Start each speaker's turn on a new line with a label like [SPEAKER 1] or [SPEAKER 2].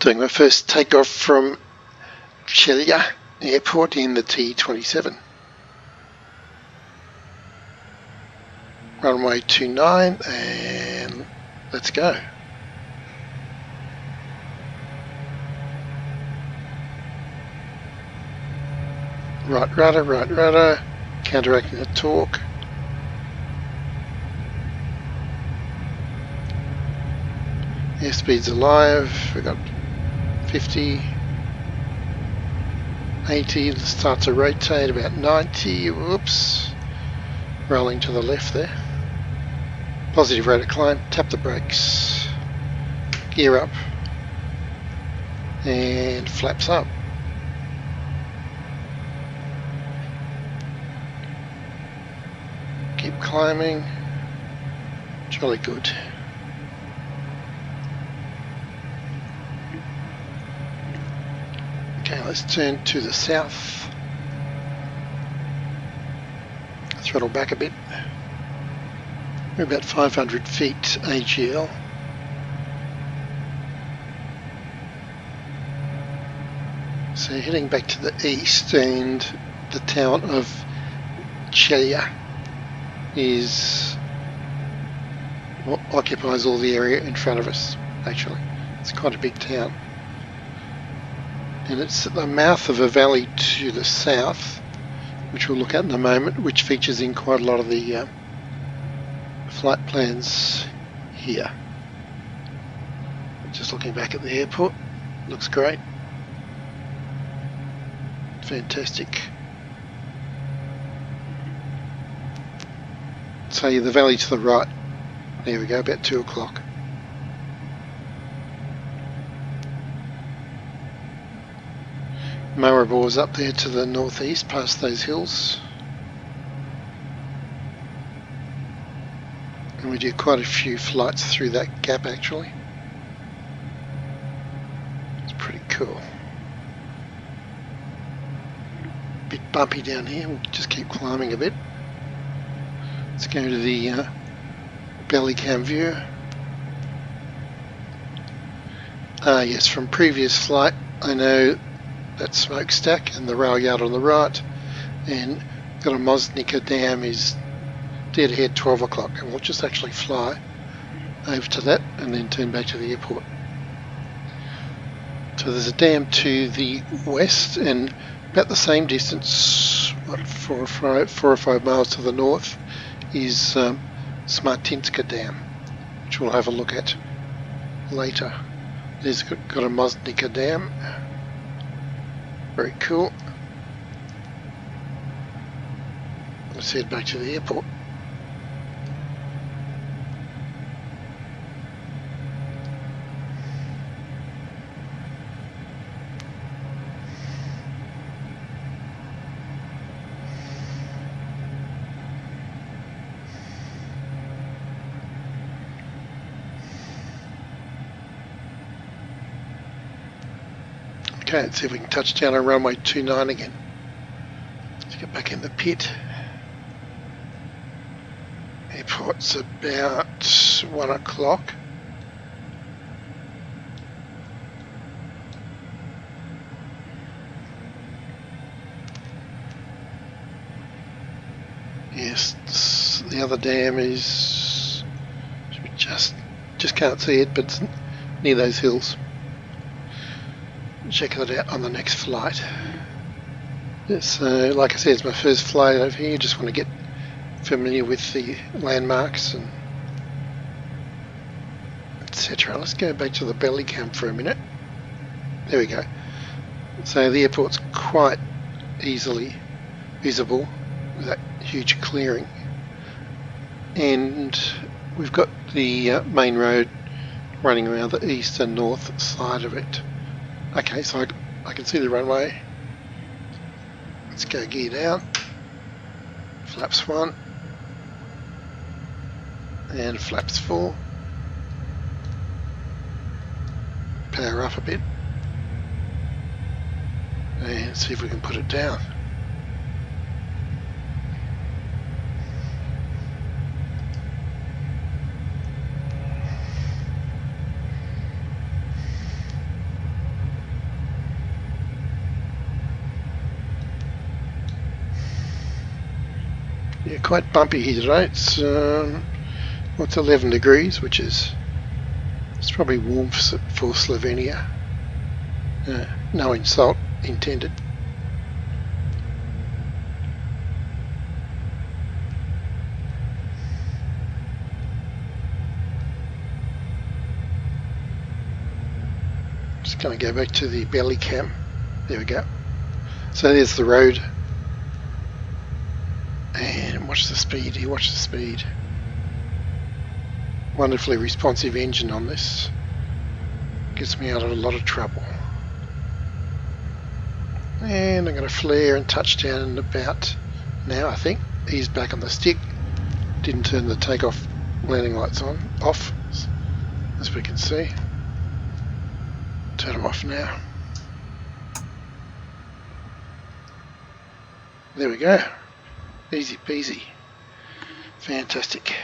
[SPEAKER 1] Doing my first takeoff from Celje Airport in the T-27. Runway 29 and let's go. Right rudder, counteracting the torque. Airspeed's alive, we've got 50, 80, let's start to rotate about 90, whoops, rolling to the left there. Positive rate of climb, tap the brakes, gear up, and flaps up. Keep climbing, jolly good. Okay, let's turn to the south. Throttle back a bit. We're about 500 feet AGL. So heading back to the east, and the town of Celje is what occupies all the area in front of us, actually. It's quite a big town. And it's at the mouth of a valley to the south, which we'll look at in a moment, which features in quite a lot of the flight plans here. Just looking back at the airport, looks great. Fantastic. So the valley to the right, there we go, about 2 o'clock. Marabor's up there to the northeast, past those hills. And we do quite a few flights through that gap actually. It's pretty cool. Bit bumpy down here, we'll just keep climbing a bit. Let's go to the belly cam view. Yes, from previous flight I know that smokestack and the rail yard on the right, and got a Mosnica Dam is dead ahead 12 o'clock, and we'll just actually fly over to that and then turn back to the airport. So there's a dam to the west and about the same distance, what, 4 or 5 miles to the north is Smartinska Dam, which we'll have a look at later. There's got a Mosnica Dam. Very cool. Let's head back to the airport. Okay, let's see if we can touch down on runway 29 again. Let's get back in the pit. Airport's about 1 o'clock. Yes, the other dam is just can't see it, but it's near those hills. Check that out on the next flight. So, like I said, it's my first flight over here. Just want to get familiar with the landmarks and etc. Let's go back to the belly cam for a minute. There we go. So the airport's quite easily visible with that huge clearing, and we've got the main road running around the east and north side of it. Okay, so I can see the runway. Let's go gear down. Flaps 1 and flaps 4. Power up a bit and see if we can put it down. quite bumpy here today. It's what's 11 degrees, which is it's probably warm for Slovenia. No insult intended. Just going to go back to the belly cam. There we go. So there's the road. And watch the speed here, watch the speed. Wonderfully responsive engine on this. Gets me out of a lot of trouble. And I'm going to flare and touch down in about now, I think. He's back on the stick. Didn't turn the takeoff landing lights off, as we can see. Turn them off now. There we go. Easy peasy. Fantastic.